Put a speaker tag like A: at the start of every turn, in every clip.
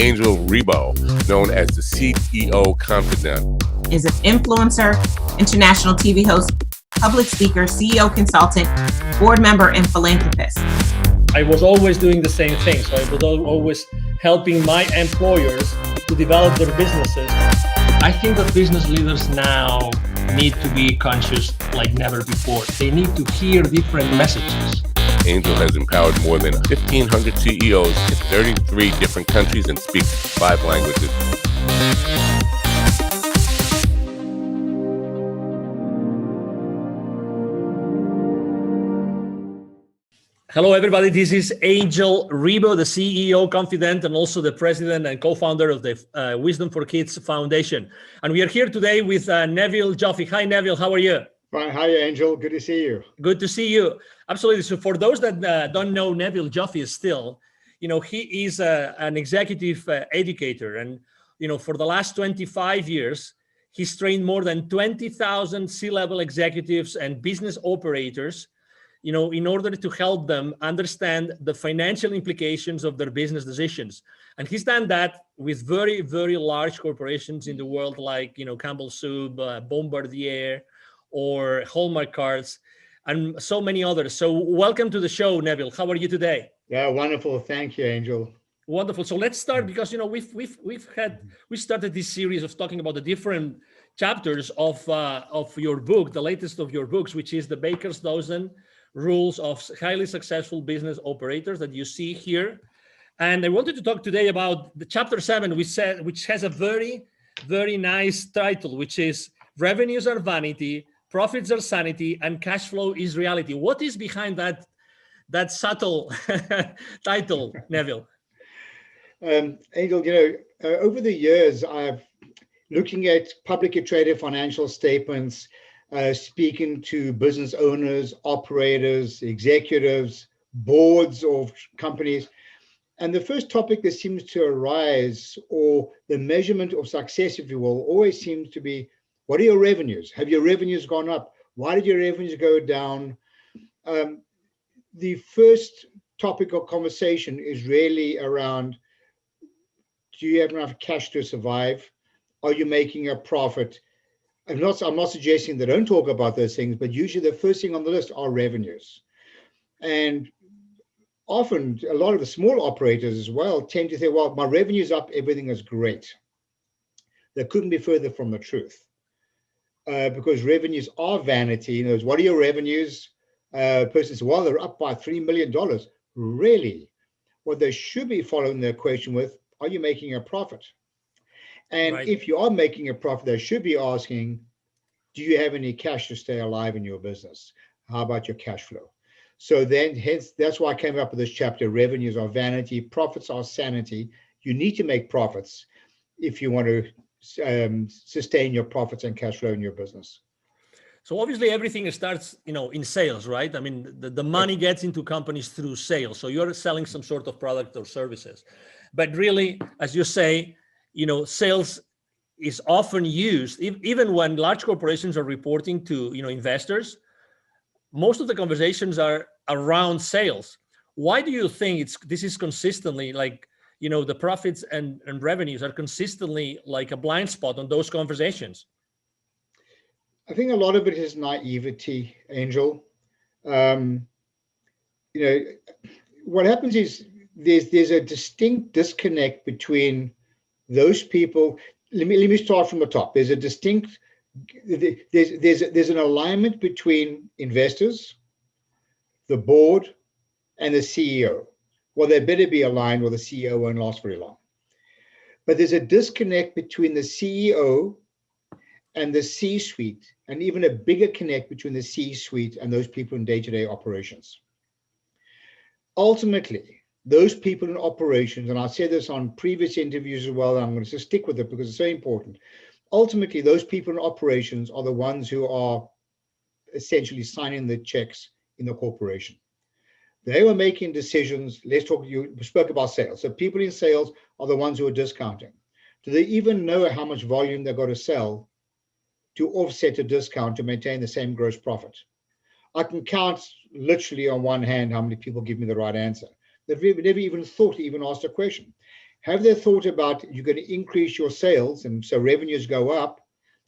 A: 𝕤𝕣𝕖, known as the CEO Confidant.
B: Is an influencer, international TV host, public speaker, CEO consultant, board member, and philanthropist.
C: I was always doing the same thing. So I was always helping my employers to develop their businesses. I think that business leaders now need to be conscious like never before. They need to hear different messages.
A: Angel has empowered more than 1,500 CEOs in 33 different countries and speaks 5 languages.
C: Hello, everybody. This is 𝕤𝕣𝕖, the CEO Confidant, and also the president and co-founder of the Wisdom for Kids Foundation. And we are here today with Neville Joffe. Hi, Neville. How are you?
D: Fine. Hi, Angel. Good to see you.
C: Good to see you. Absolutely. So for those that don't know Neville Joffe still, he is an executive educator. And, for the last 25 years, he's trained more than 20,000 C-level executives and business operators in order to help them understand the financial implications of their business decisions. And he's done that with very, very large corporations in the world, like, Campbell Soup, Bombardier, or Hallmark Cards, and so many others. So welcome to the show, Neville. How are you today?
D: Yeah, wonderful. Thank you, Angel.
C: Wonderful. So let's start because, we started this series of talking about the different chapters of your book, the latest of your books, which is the Baker's Dozen Rules of Highly Successful Business Operators that you see here. And I wanted to talk today about the chapter 7, which has a very, very nice title, which is Revenues Are Vanity, Profits Are Sanity, and Cash Flow is Reality. What is behind that subtle title, Neville?
D: Angel, over the years, I've looking at publicly traded financial statements, speaking to business owners, operators, executives, boards of companies. And the first topic that seems to arise, or the measurement of success, if you will, always seems to be, what are your revenues? Have your revenues gone up? Why did your revenues go down? The first topic of conversation is really around, do you have enough cash to survive? Are you making a profit? I'm not suggesting they don't talk about those things, but usually the first thing on the list are revenues. And often a lot of the small operators as well tend to say, well, my revenue's up, everything is great. That couldn't be further from the truth. Because revenues are vanity. What are your revenues? Person says, well, they're up by $3 million. Really? What they should be following the equation with, are you making a profit? And
C: right.
D: If you are making a profit, they should be asking, do you have any cash to stay alive in your business? How about your cash flow? So then, hence, that's why I came up with this chapter, revenues are vanity, profits are sanity. You need to make profits if you want to sustain your profits and cash flow in your business.
C: So obviously everything starts, in sales, right? I mean, the money gets into companies through sales. So you're selling some sort of product or services. But really, as you say, sales is often used, even when large corporations are reporting to, investors, most of the conversations are around sales. Why do you think this is consistently like, the profits and revenues are consistently like a blind spot on those conversations?
D: I think a lot of it is naivety, Angel. What happens is there's a distinct disconnect between those people. Let me start from the top. There's an alignment between investors, the board, and the CEO. Well, they better be aligned, or the CEO won't last very long. But there's a disconnect between the CEO and the C-suite, and even a bigger connect between the C-suite and those people in day-to-day operations. Ultimately, those people in operations, and I said this on previous interviews as well, and I'm going to just stick with it because it's so important. Ultimately, those people in operations are the ones who are essentially signing the checks in the corporation. They were making decisions. You spoke about sales. So people in sales are the ones who are discounting. Do they even know how much volume they've got to sell to offset a discount to maintain the same gross profit? I can count literally on one hand how many people give me the right answer. They've never even thought to even ask a question. Have they thought about you're going to increase your sales and so revenues go up?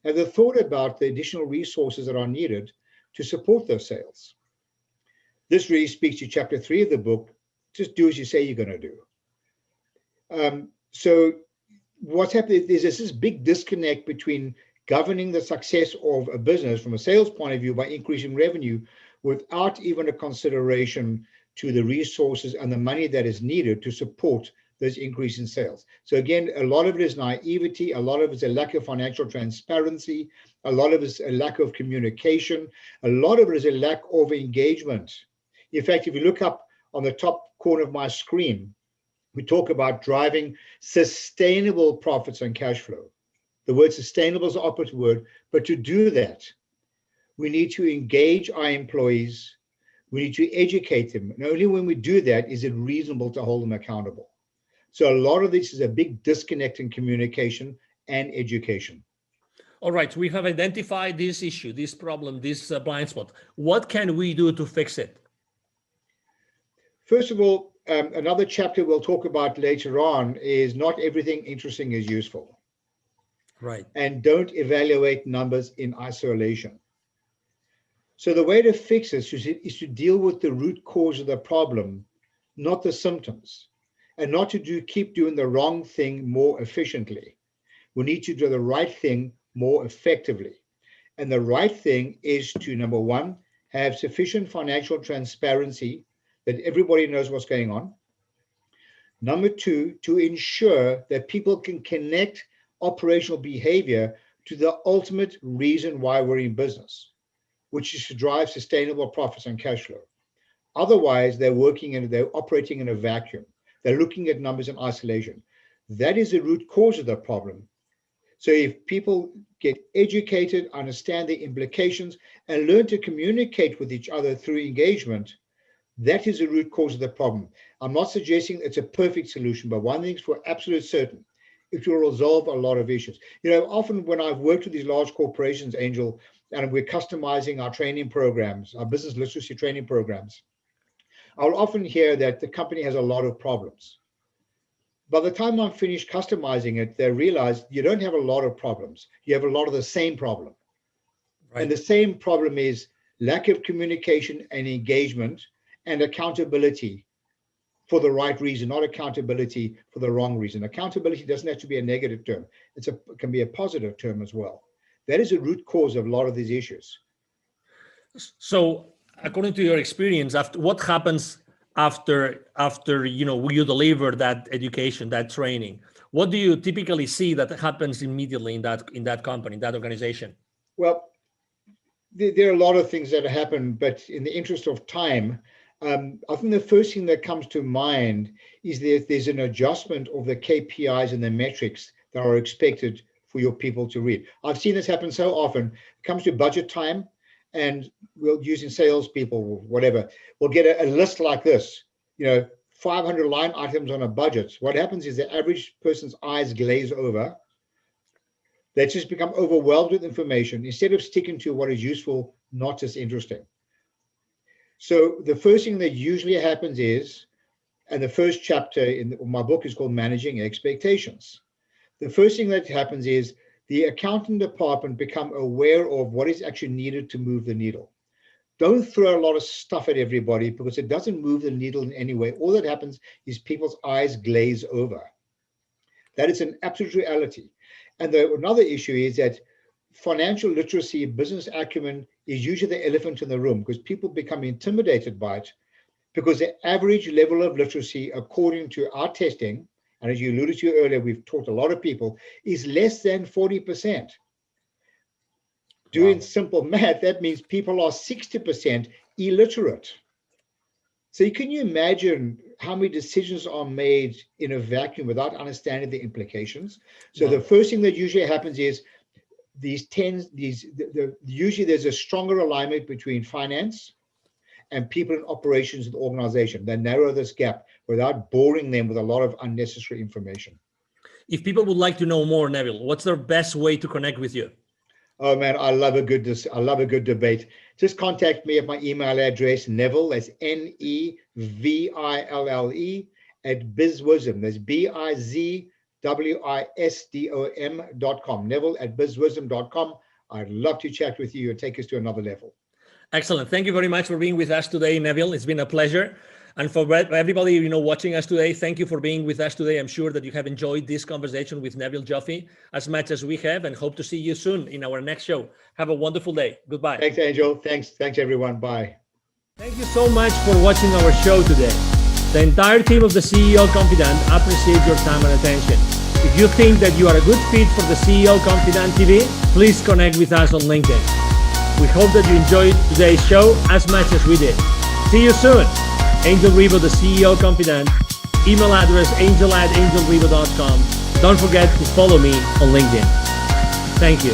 D: Have they thought about the additional resources that are needed to support those sales? This really speaks to chapter 3 of the book. Just do as you say you're going to do. So what's happening is there's this big disconnect between governing the success of a business from a sales point of view by increasing revenue without even a consideration to the resources and the money that is needed to support those increase in sales. So again, a lot of it is naivety, a lot of it is a lack of financial transparency, a lot of it is a lack of communication, a lot of it is a lack of engagement. In fact, if you look up on the top corner of my screen, we talk about driving sustainable profits and cash flow. The word sustainable is the opposite word, but to do that, we need to engage our employees, we need to educate them, and only when we do that is it reasonable to hold them accountable. So a lot of this is a big disconnect in communication and education.
C: All right, we have identified this issue, this problem, this blind spot. What can we do to fix it?
D: First of all, another chapter we'll talk about later on is not everything interesting is useful.
C: Right.
D: And don't evaluate numbers in isolation. So the way to fix this is to deal with the root cause of the problem, not the symptoms, and not to keep doing the wrong thing more efficiently. We need to do the right thing more effectively. And the right thing is to, number one, have sufficient financial transparency that everybody knows what's going on. Number two, to ensure that people can connect operational behavior to the ultimate reason why we're in business, which is to drive sustainable profits and cash flow. Otherwise, they're operating in a vacuum. They're looking at numbers in isolation. That is the root cause of the problem. So if people get educated, understand the implications, and learn to communicate with each other through engagement, that is the root cause of the problem. I'm not suggesting it's a perfect solution, but one thing's for absolute certain, it will resolve a lot of issues. You know, often when I've worked with these large corporations, Angel, and we're customizing our training programs, our business literacy training programs, I'll often hear that the company has a lot of problems. By the time I'm finished customizing it, they realize you don't have a lot of problems. You have a lot of the same problem. Right. And the same problem is lack of communication and engagement and accountability for the right reason, not accountability for the wrong reason. Accountability doesn't have to be a negative term. It can be a positive term as well. That is a root cause of a lot of these issues.
C: So according to your experience, what happens after you deliver that education, that training? What do you typically see that happens immediately in that company, that organization?
D: Well, there are a lot of things that happen, but in the interest of time, I think the first thing that comes to mind is that there's an adjustment of the KPIs and the metrics that are expected for your people to read. I've seen this happen so often. It comes to budget time, and we'll using salespeople or whatever, we'll get a list like this, 500 line items on a budget. What happens is the average person's eyes glaze over. They just become overwhelmed with information instead of sticking to what is useful, not just interesting. So the first thing that usually happens is, and the first chapter in my book is called Managing Expectations. The first thing that happens is the accounting department become aware of what is actually needed to move the needle. Don't throw a lot of stuff at everybody because it doesn't move the needle in any way. All that happens is people's eyes glaze over. That is an absolute reality. And another issue is that financial literacy, business acumen is usually the elephant in the room because people become intimidated by it because the average level of literacy, according to our testing, and as you alluded to earlier, we've taught a lot of people, is less than 40%. Doing simple math, that means people are 60% illiterate. So can you imagine how many decisions are made in a vacuum without understanding the implications? So the first thing that usually happens is usually there's a stronger alignment between finance and people in operations of the organization. They narrow this gap without boring them with a lot of unnecessary information.
C: If people would like to know more, Neville, what's the best way to connect with you?
D: Oh man, I love a good debate. Just contact me at my email address, Neville, that's Neville, at bizwisdom. That's bizwisdom.com. Neville at bizwisdom.com. I'd love to chat with you and take us to another level.
C: Excellent. Thank you very much for being with us today, Neville. It's been a pleasure. And for everybody, watching us today, thank you for being with us today. I'm sure that you have enjoyed this conversation with Neville Joffe as much as we have, and hope to see you soon in our next show. Have a wonderful day. Goodbye.
D: Thanks, Angel. Thanks, everyone. Bye.
C: Thank you so much for watching our show today. The entire team of the CEO Confidant appreciates your time and attention. If you think that you are a good fit for the CEO Confidant TV, please connect with us on LinkedIn. We hope that you enjoyed today's show as much as we did. See you soon. Angel Revo, the CEO Confidant. Email address angel@angelrevo.com. Don't forget to follow me on LinkedIn. Thank you.